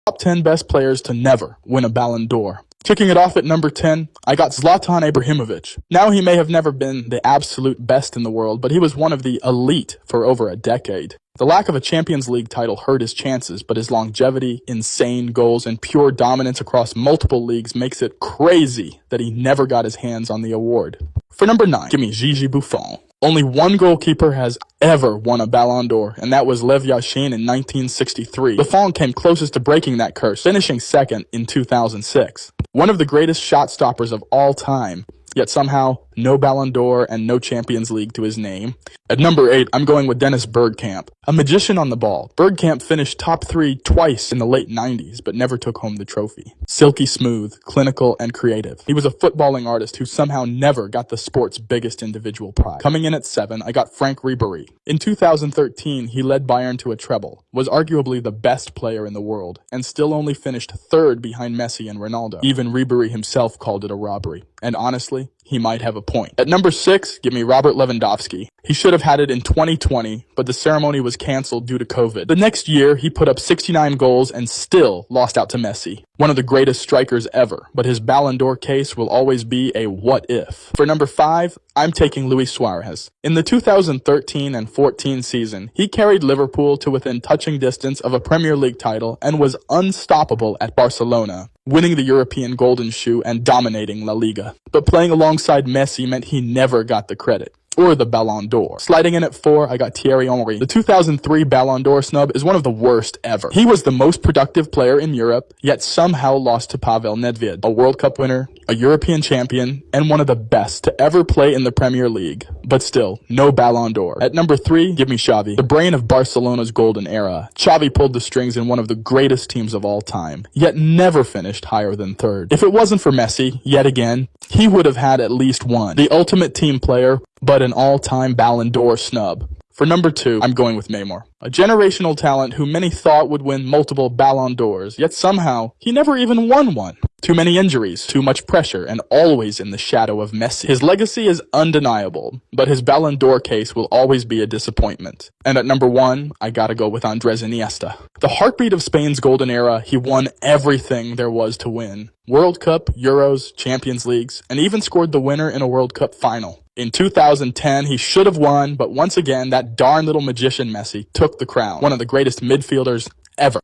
Top 10 best players to never win a Ballon d'Or. Kicking it off at number 10, I got Zlatan Ibrahimovic. Now, he may have never been the absolute best in the world, but he was one of the elite for over a decade. The lack of a Champions League title hurt his chances, but his longevity, insane goals, and pure dominance across multiple leagues makes it crazy that he never got his hands on the award. For number 9, give me Gigi Buffon. Only one goalkeeper has ever won a Ballon d'Or, and that was Lev Yashin in 1963. Buffon came closest to breaking that curse, finishing second in 2006. One of the greatest shot stoppers of all time, yet somehow no Ballon d'Or and no Champions League to his name. At number 8, I'm going with Dennis Bergkamp. A magician on the ball, Bergkamp finished top 3 twice in the late 90s, but never took home the trophy. Silky smooth, clinical, and creative. He was a footballing artist who somehow never got the sport's biggest individual prize. Coming in at 7, I got Frank Ribéry. In 2013, he led Bayern to a treble, was arguably the best player in the world, and still only finished 3rd behind Messi and Ronaldo. Even Ribéry himself called it a robbery, and honestly, he might have a point. At number 6, give me Robert Lewandowski. He should have had it in 2020, but the ceremony was canceled due to COVID. The next year, he put up 69 goals and still lost out to Messi, one of the greatest strikers ever, but his Ballon d'Or case will always be a what if. For number 5, I'm taking Luis Suarez. In the 2013 and 14 season, he carried Liverpool to within touching distance of a Premier League title and was unstoppable at Barcelona, winning the European Golden Shoe and dominating La Liga. But playing alongside Messi meant he never got the credit, or the Ballon d'Or. Sliding in at 4, I got Thierry Henry. The 2003 Ballon d'Or snub is one of the worst ever. He was the most productive player in Europe, yet somehow lost to Pavel Nedved, a World Cup winner, a European champion, and one of the best to ever play in the Premier League. But still, no Ballon d'Or. At number 3, give me Xavi. The brain of Barcelona's golden era. Xavi pulled the strings in one of the greatest teams of all time, yet never finished higher than 3rd. If it wasn't for Messi, yet again, he would have had at least one. The ultimate team player, but an all-time Ballon d'Or snub. For number 2, I'm going with Neymar. A generational talent who many thought would win multiple Ballon d'Ors, yet somehow, he never even won one. Too many injuries, too much pressure, and always in the shadow of Messi. His legacy is undeniable, but his Ballon d'Or case will always be a disappointment. And at number 1, I gotta go with Andres Iniesta. The heartbeat of Spain's golden era, he won everything there was to win. World Cup, Euros, Champions Leagues, and even scored the winner in a World Cup final. In 2010, he should have won, but once again, that darn little magician Messi took the crown. One of the greatest midfielders ever.